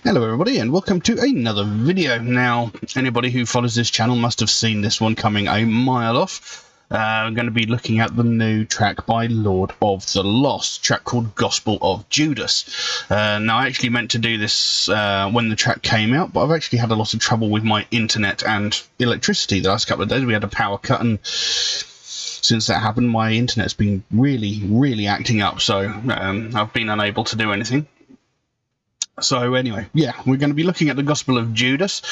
Hello everybody and welcome to another video. Now, anybody who follows this channel must have seen this one coming a mile off. I'm going to be looking at the new track by Lord of the Lost, track called Gospel of Judas. Now, I actually meant to do this when the track came out, but I've actually had a lot of trouble with my internet and electricity the last couple of days. We had a power cut, and since that happened, my internet's been really acting up, so I've been unable to do anything. So anyway, yeah, we're going to be looking at the Gospel of Judas.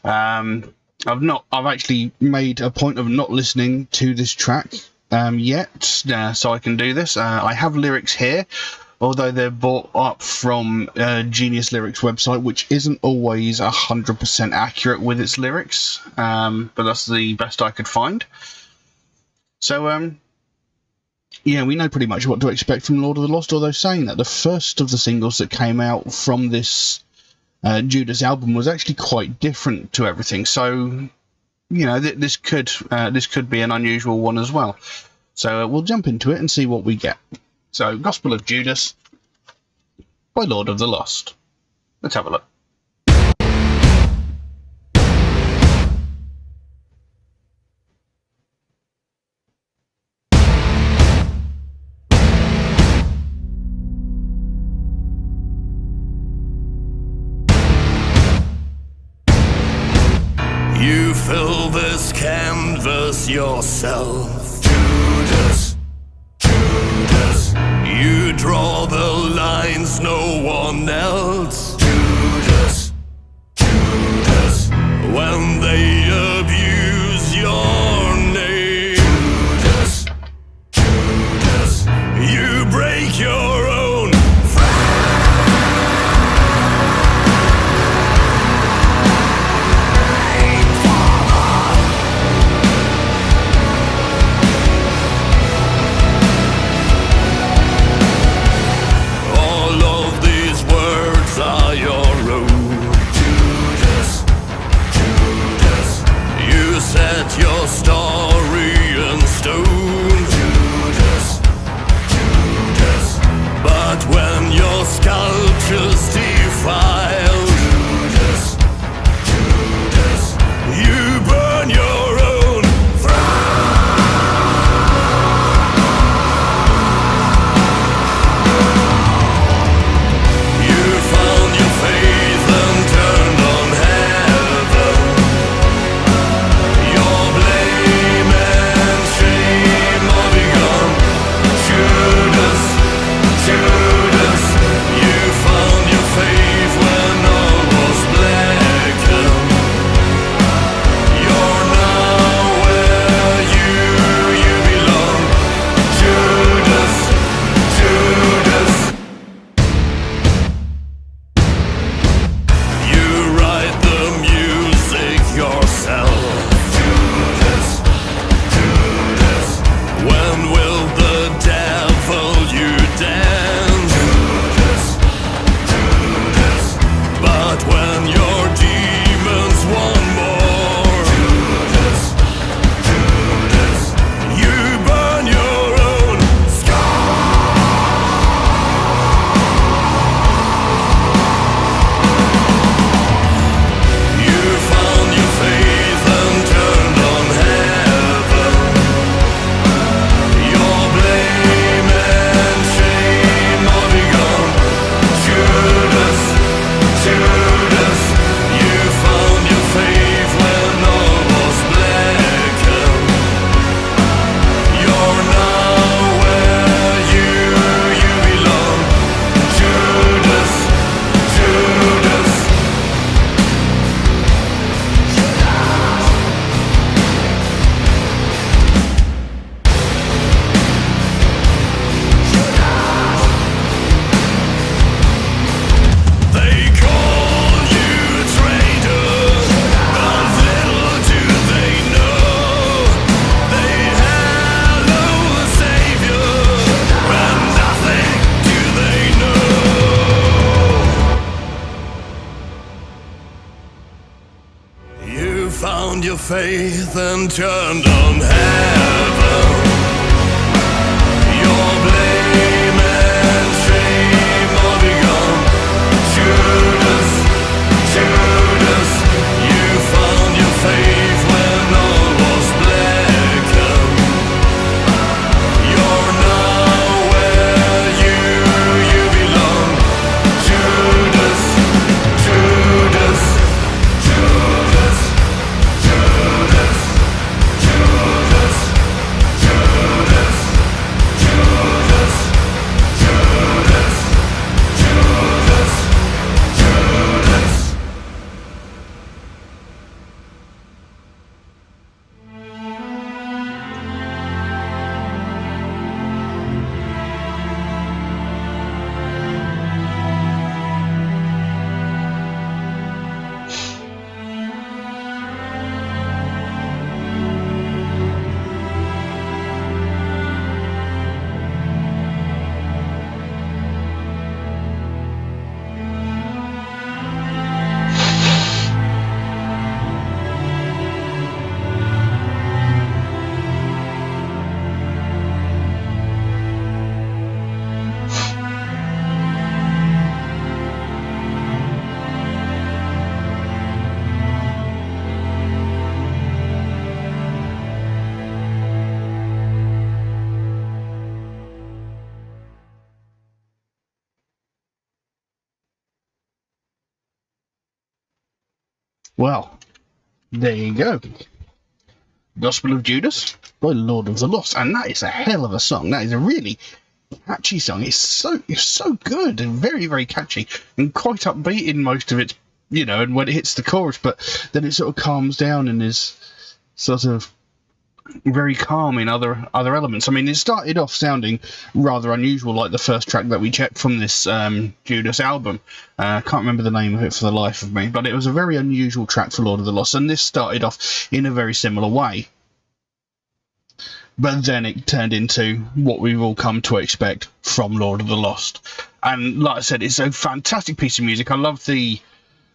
I've actually made a point of not listening to this track yet, so I can do this. I have lyrics here, although they're bought up from Genius Lyrics website, which isn't always 100% accurate with its lyrics, but that's the best I could find. So, yeah, we know pretty much what to expect from Lord of the Lost, although saying that, the first of the singles that came out from this Judas album was actually quite different to everything. So, you know, this could be an unusual one as well. So we'll jump into it and see what we get. So, Gospel of Judas by Lord of the Lost. Let's have a look. You fill this canvas yourself, Judas, Judas. You draw the lines, no one else, Judas, Judas. When they abuse your name, Judas, Judas. You break your own. Your story in stone, Judas, Judas. But when your sculpture's defiled, Judas, Judas, you burn your own You found your faith and turned on heaven. Found your faith and turned on heaven. Your blame and shame are begun, Judas. Well, there you go. Gospel of Judas by Lord of the Lost, and that is a hell of a song. That is a really catchy song. It's so good and very, very catchy and quite upbeat in most of its, and when it hits the chorus, but then it sort of calms down and is sort of very calm in other elements. I mean, it started off sounding rather unusual, like the first track that we checked from this Judas album. I can't remember the name of it for the life of me, but it was a very unusual track for Lord of the Lost, and this started off in a very similar way. But then it turned into what we've all come to expect from Lord of the Lost. And like I said, it's a fantastic piece of music. I love the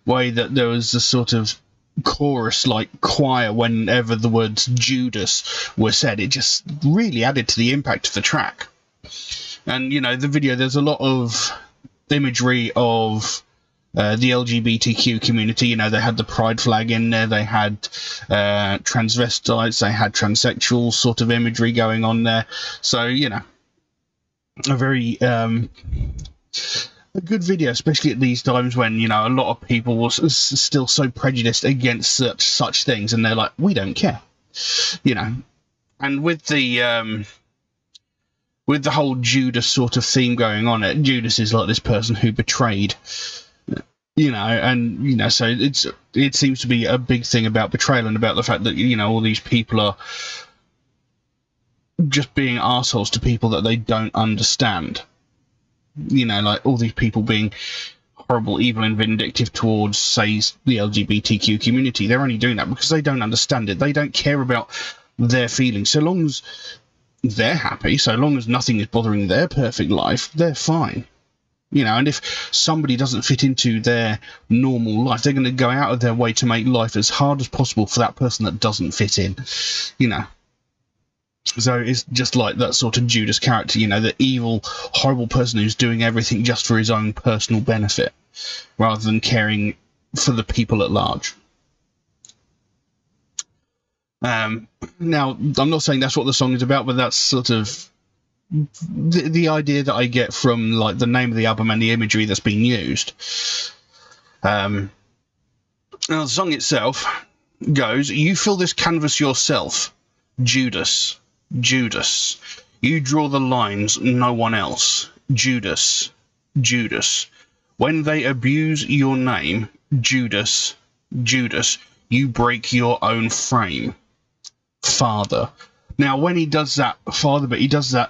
way that there was a sort of chorus like choir whenever the words Judas were said. It just really added to the impact of the track. And the video, there's a lot of imagery of the LGBTQ community. They had the pride flag in there, they had transvestites, they had transsexual sort of imagery going on there. So a very a good video, especially at these times when a lot of people were still so prejudiced against such things, and they're like, we don't care, and with the whole Judas sort of theme going on, Judas is like this person who betrayed, so it seems to be a big thing about betrayal and about the fact that all these people are just being assholes to people that they don't understand. Like all these people being horrible, evil, and vindictive towards, say, the LGBTQ community. They're only doing that because they don't understand it. They don't care about their feelings. So long as they're happy, so long as nothing is bothering their perfect life, they're fine. And if somebody doesn't fit into their normal life, they're going to go out of their way to make life as hard as possible for that person that doesn't fit in. So it's just like that sort of Judas character, the evil, horrible person who's doing everything just for his own personal benefit, rather than caring for the people at large. Now, I'm not saying that's what the song is about, but that's sort of the idea that I get from like the name of the album and the imagery that's being used. Now, the song itself goes, "You fill this canvas yourself, Judas. Judas, you draw the lines, no one else. Judas, Judas, when they abuse your name, Judas, Judas, you break your own frame. Father." Now, when he does that Father, but he does it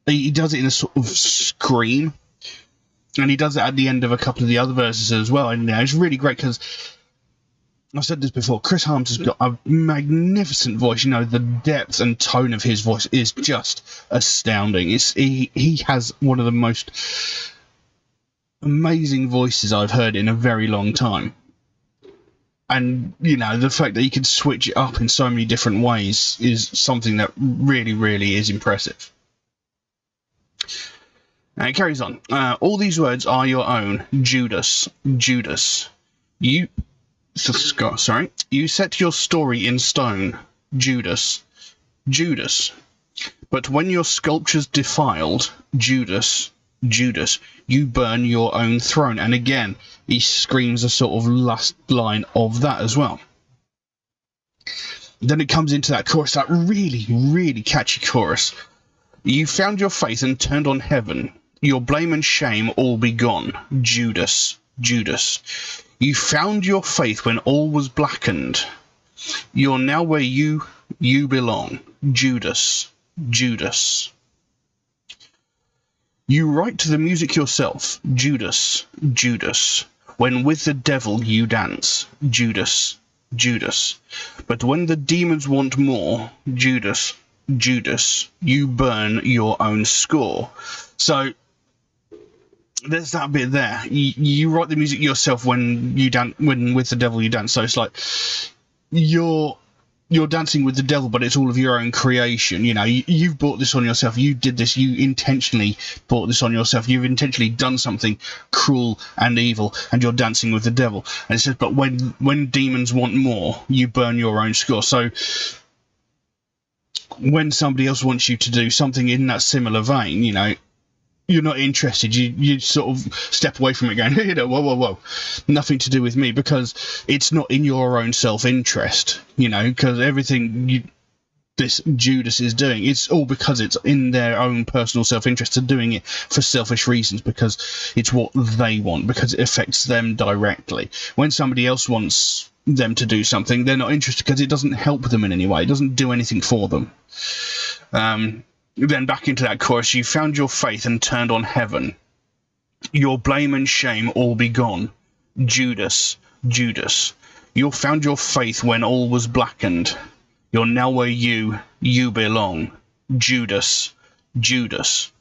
in a sort of scream, and he does it at the end of a couple of the other verses as well. And it's really great because I've said this before, Chris Harms has got a magnificent voice. The depth and tone of his voice is just astounding. He has one of the most amazing voices I've heard in a very long time. And, the fact that he can switch it up in so many different ways is something that really, really is impressive. Now it carries on. All these words are your own, Judas, Judas. You set your story in stone, Judas, Judas. But when your sculpture's defiled, Judas, Judas, you burn your own throne. And again, he screams a sort of last line of that as well. Then it comes into that chorus, that really, really catchy chorus. You found your faith and turned on heaven. Your blame and shame all be gone, Judas, Judas. You found your faith when all was blackened. You're now where you belong, Judas, Judas. You write to the music yourself, Judas, Judas. When with the devil you dance, Judas, Judas. But when the demons want more, Judas, Judas, you burn your own score. So there's that bit there. You write the music yourself when with the devil you dance. So it's like you're dancing with the devil, but it's all of your own creation. You've brought this on yourself. You did this. You intentionally brought this on yourself. You've intentionally done something cruel and evil, and you're dancing with the devil. And it says, but when demons want more, you burn your own score. So when somebody else wants you to do something in that similar vein, you're not interested. You sort of step away from it going, you know, whoa, nothing to do with me, because it's not in your own self-interest, you know, because everything this Judas is doing, it's all because it's in their own personal self-interest. They're doing it for selfish reasons, because it's what they want, because it affects them directly. When somebody else wants them to do something, they're not interested because it doesn't help them in any way. It doesn't do anything for them. Then back into that chorus, you found your faith and turned on heaven. Your blame and shame all be gone. Judas, Judas. You found your faith when all was blackened. You're now where you belong. Judas, Judas.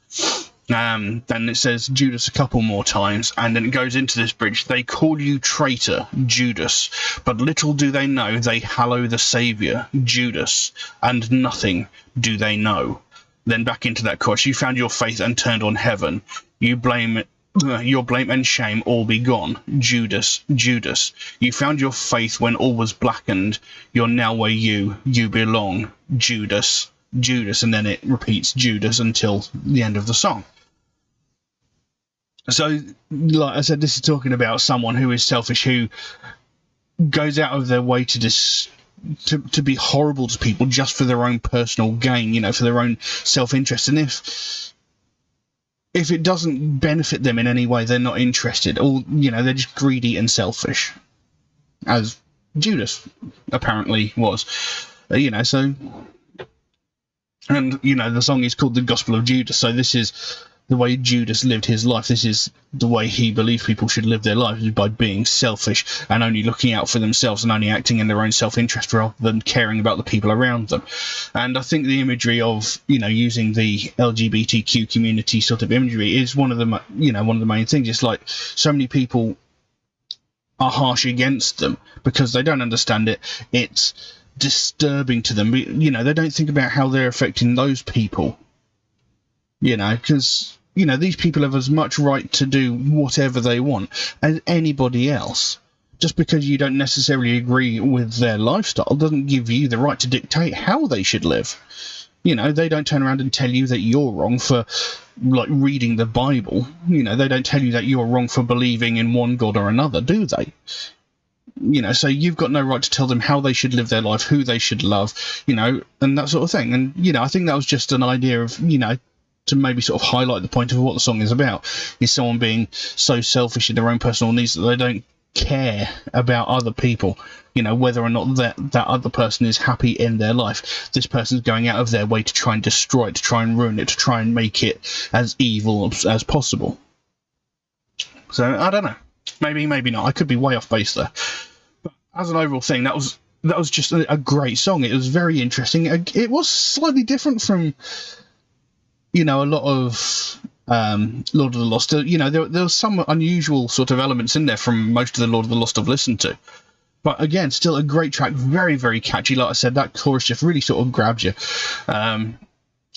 Then it says Judas a couple more times, and then it goes into this bridge. They call you traitor, Judas, but little do they know they hallow the Saviour, Judas, and nothing do they know. Then back into that chorus. You found your faith and turned on heaven. Your blame and shame all be gone. Judas, Judas. You found your faith when all was blackened. You're now where you belong. Judas, Judas. And then it repeats Judas until the end of the song. So, like I said, this is talking about someone who is selfish, who goes out of their way to be horrible to people just for their own personal gain, you know, for their own self-interest. And if it doesn't benefit them in any way, they're not interested. Or, you know, they're just greedy and selfish, as Judas apparently was. You know, so, and, you know, the song is called The Gospel of Judas, so this is the way Judas lived his life. This is the way he believed people should live their lives, by being selfish and only looking out for themselves and only acting in their own self-interest rather than caring about the people around them. And I think the imagery of, you know, using the LGBTQ community sort of imagery is one of the main things. It's like so many people are harsh against them because they don't understand it. It's disturbing to them. You know, they don't think about how they're affecting those people. You know, because, you know, these people have as much right to do whatever they want as anybody else. Just because you don't necessarily agree with their lifestyle doesn't give you the right to dictate how they should live. You know, they don't turn around and tell you that you're wrong for, like, reading the Bible. You know, they don't tell you that you're wrong for believing in one God or another, do they? You know, so you've got no right to tell them how they should live their life, who they should love, you know, and that sort of thing. And, you know, I think that was just an idea of, you know, to maybe sort of highlight the point of what the song is about, is someone being so selfish in their own personal needs that they don't care about other people, you know, whether or not that other person is happy in their life. This person's going out of their way to try and destroy it, to try and ruin it, to try and make it as evil as possible. So, I don't know. Maybe not. I could be way off base there. But as an overall thing, that was just a great song. It was very interesting. It was slightly different from, you know, a lot of Lord of the Lost. You know, there was some unusual sort of elements in there from most of the Lord of the Lost I've listened to. But again, still a great track, very, very catchy. Like I said, that chorus just really sort of grabbed you.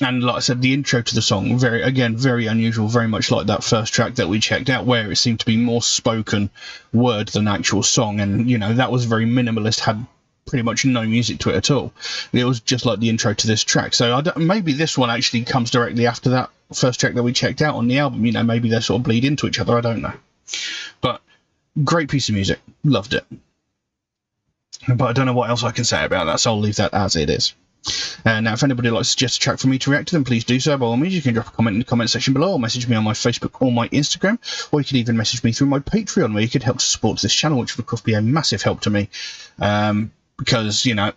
And like I said, the intro to the song, very unusual, very much like that first track that we checked out, where it seemed to be more spoken word than actual song. And, you know, that was very minimalist, had pretty much no music to it at all. It was just like the intro to this track. So maybe this one actually comes directly after that first track that we checked out on the album. You know, maybe they sort of bleed into each other. I don't know. But great piece of music. Loved it. But I don't know what else I can say about that, so I'll leave that as it is. Now, if anybody would like to suggest a track for me to react to, then please do so. By all means, you can drop a comment in the comment section below, or message me on my Facebook or my Instagram, or you can even message me through my Patreon, where you could help to support this channel, which would, of course, be a massive help to me. Because, you know,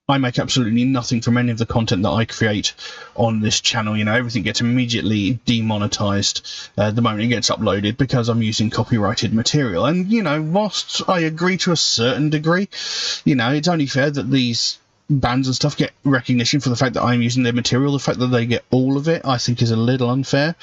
I make absolutely nothing from any of the content that I create on this channel. You know, everything gets immediately demonetized the moment it gets uploaded, because I'm using copyrighted material. And, you know, whilst I agree to a certain degree, you know, it's only fair that these bands and stuff get recognition for the fact that I'm using their material. The fact that they get all of it, I think, is a little unfair.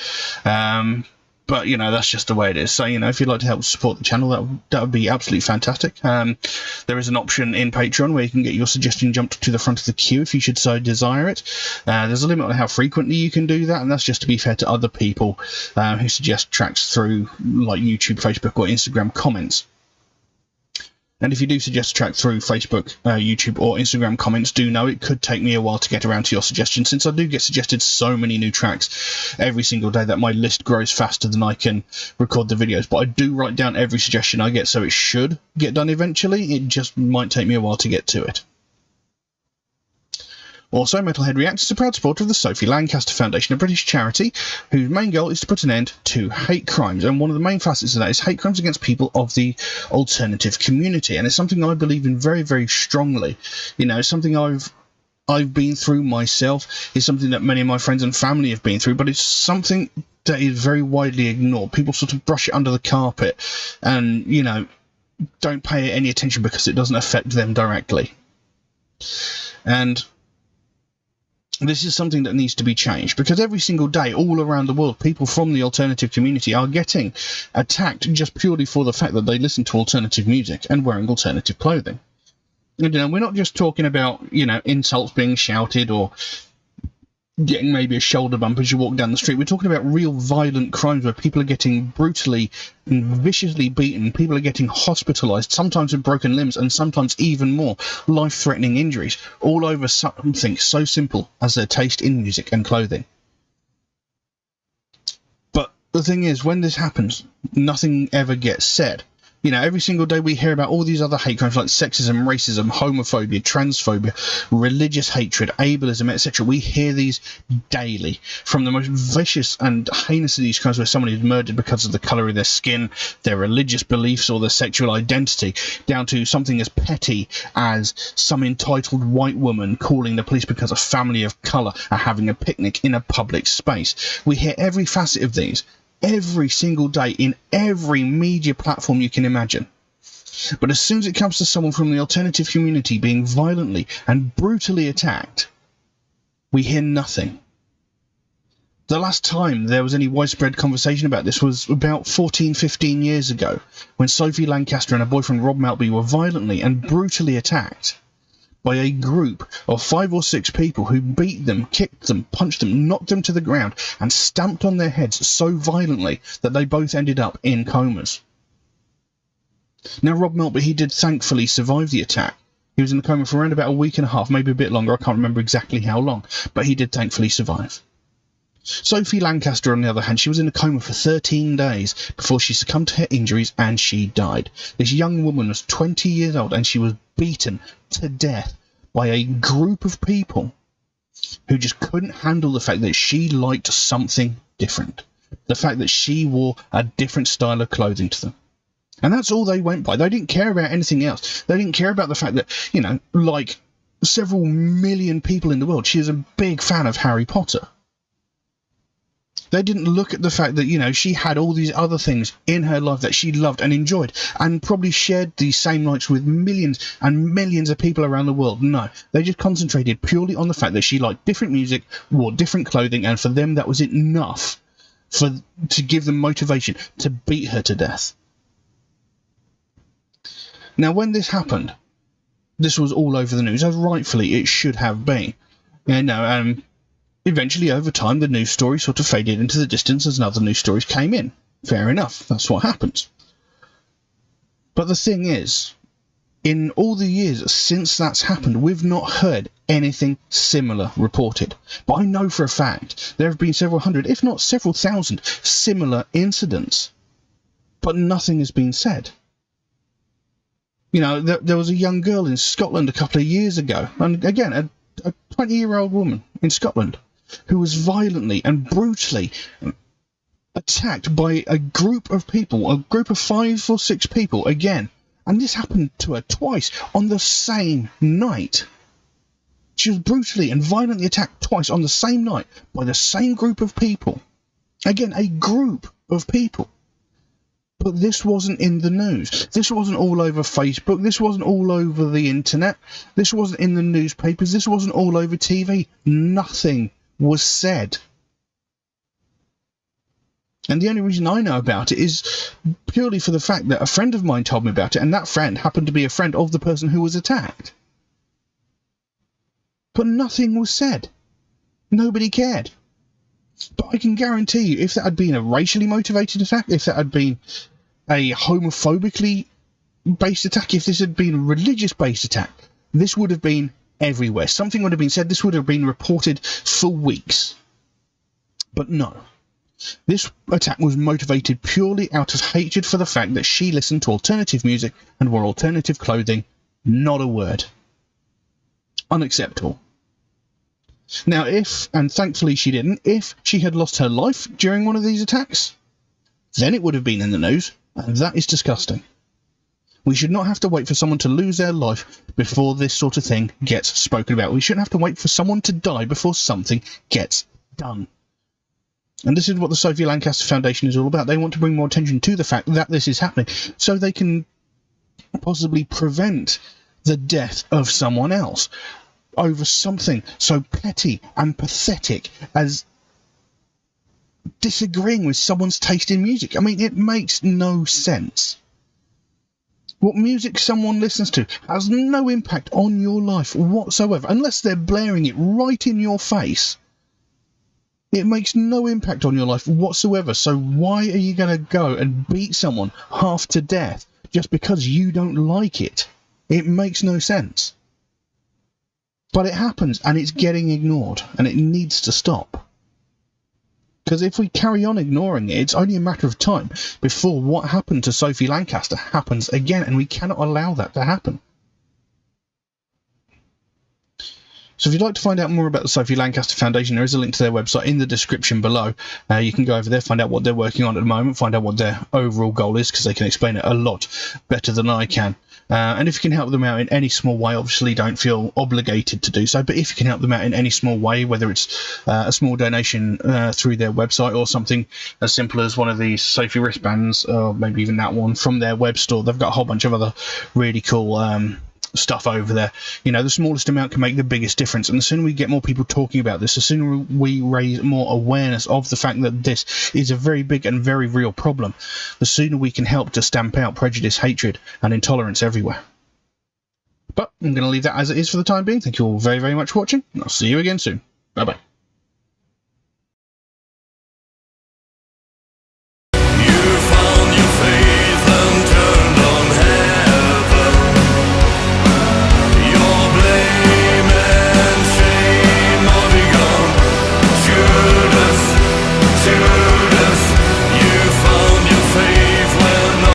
But, you know, that's just the way it is. So, you know, if you'd like to help support the channel, that would be absolutely fantastic. There is an option in Patreon where you can get your suggestion jumped to the front of the queue if you should so desire it. There's a limit on how frequently you can do that, and that's just to be fair to other people who suggest tracks through, like, YouTube, Facebook, or Instagram comments. And if you do suggest a track through Facebook, YouTube, or Instagram comments, do know it could take me a while to get around to your suggestions, since I do get suggested so many new tracks every single day that my list grows faster than I can record the videos. But I do write down every suggestion I get, so it should get done eventually. It just might take me a while to get to it. Also, MetalHead Reacts is a proud supporter of the Sophie Lancaster Foundation, a British charity whose main goal is to put an end to hate crimes. And one of the main facets of that is hate crimes against people of the alternative community. And it's something I believe in very, very strongly. You know, something I've been through myself. It's something that many of my friends and family have been through, but it's something that is very widely ignored. People sort of brush it under the carpet and, you know, don't pay it any attention because it doesn't affect them directly. And this is something that needs to be changed, because every single day all around the world people from the alternative community are getting attacked just purely for the fact that they listen to alternative music and wearing alternative clothing. And, you know, we're not just talking about, you know, insults being shouted or getting maybe a shoulder bump as you walk down the street. We're talking about real violent crimes where people are getting brutally and viciously beaten. People are getting hospitalized, sometimes with broken limbs and sometimes even more life-threatening injuries, all over something so simple as their taste in music and clothing. But the thing is, when this happens, nothing ever gets said. You know, every single day we hear about all these other hate crimes like sexism, racism, homophobia, transphobia, religious hatred, ableism, etc. We hear these daily, from the most vicious and heinous of these crimes where somebody is murdered because of the colour of their skin, their religious beliefs or their sexual identity, down to something as petty as some entitled white woman calling the police because a family of colour are having a picnic in a public space. We hear every facet of these every single day in every media platform you can imagine. But as soon as it comes to someone from the alternative community being violently and brutally attacked, we hear nothing. The last time there was any widespread conversation about this was about 14-15 years ago, when Sophie Lancaster and her boyfriend Rob Maltby were violently and brutally attacked by a group of 5 or 6 people who beat them, kicked them, punched them, knocked them to the ground, and stamped on their heads so violently that they both ended up in comas. Now, Rob Maltby, he did thankfully survive the attack. He was in a coma for around about a week and a half, maybe a bit longer, I can't remember exactly how long, but he did thankfully survive. Sophie Lancaster, on the other hand, she was in a coma for 13 days before she succumbed to her injuries and she died. This young woman was 20 years old and she was beaten to death by a group of people who just couldn't handle the fact that she liked something different. The fact that she wore a different style of clothing to them. And that's all they went by. They didn't care about anything else. They didn't care about the fact that, you know, like several million people in the world, she is a big fan of Harry Potter. They didn't look at the fact that, you know, she had all these other things in her life that she loved and enjoyed and probably shared these same nights with millions and millions of people around the world. No, they just concentrated purely on the fact that she liked different music, wore different clothing, and for them that was enough to give them motivation to beat her to death. Now, when this happened, this was all over the news, as rightfully it should have been. You know, eventually, over time, the news story sort of faded into the distance as other news stories came in. Fair enough, that's what happens. But the thing is, in all the years since that's happened, we've not heard anything similar reported. But I know for a fact there have been several hundred, if not several thousand, similar incidents. But nothing has been said. You know, there was a young girl in Scotland a couple of years ago, and again, a 20-year-old woman in Scotland, who was violently and brutally attacked by a group of people, a group of 5 or 6 people again. And this happened to her twice on the same night. She was brutally and violently attacked twice on the same night by the same group of people. Again, a group of people. But this wasn't in the news. This wasn't all over Facebook. This wasn't all over the internet. This wasn't in the newspapers. This wasn't all over TV. Nothing was said. And the only reason I know about it is purely for the fact that a friend of mine told me about it, and that friend happened to be a friend of the person who was attacked. But nothing was said. Nobody cared. But I can guarantee you, if that had been a racially motivated attack, if that had been a homophobically based attack, if this had been a religious based attack, this would have been everywhere. Something would have been said, this would have been reported for weeks. But no. This attack was motivated purely out of hatred for the fact that she listened to alternative music and wore alternative clothing. Not a word. Unacceptable. Now, and thankfully she didn't, if she had lost her life during one of these attacks, then it would have been in the news, and that is disgusting. We should not have to wait for someone to lose their life before this sort of thing gets spoken about. We shouldn't have to wait for someone to die before something gets done. And this is what the Sophie Lancaster Foundation is all about. They want to bring more attention to the fact that this is happening, so they can possibly prevent the death of someone else over something so petty and pathetic as disagreeing with someone's taste in music. I mean, it makes no sense. What music someone listens to has no impact on your life whatsoever, unless they're blaring it right in your face. It makes no impact on your life whatsoever, so why are you going to go and beat someone half to death just because you don't like it? It makes no sense. But it happens, and it's getting ignored, and it needs to stop. Because if we carry on ignoring it, it's only a matter of time before what happened to Sophie Lancaster happens again, and we cannot allow that to happen. So if you'd like to find out more about the Sophie Lancaster Foundation, there is a link to their website in the description below. You can go over there, find out what they're working on at the moment, find out what their overall goal is, because they can explain it a lot better than I can. And if you can help them out in any small way, obviously don't feel obligated to do so, but if you can help them out in any small way, whether it's a small donation through their website or something as simple as one of these Sophie wristbands, or maybe even that one from their web store. They've got a whole bunch of other really cool stuff over there. You know, the smallest amount can make the biggest difference, and the sooner we get more people talking about this, the sooner we raise more awareness of the fact that this is a very big and very real problem, the sooner we can help to stamp out prejudice, hatred and intolerance everywhere. But I'm going to leave that as it is for the time being. Thank you all very, very much for watching, and I'll see you again soon. Bye bye.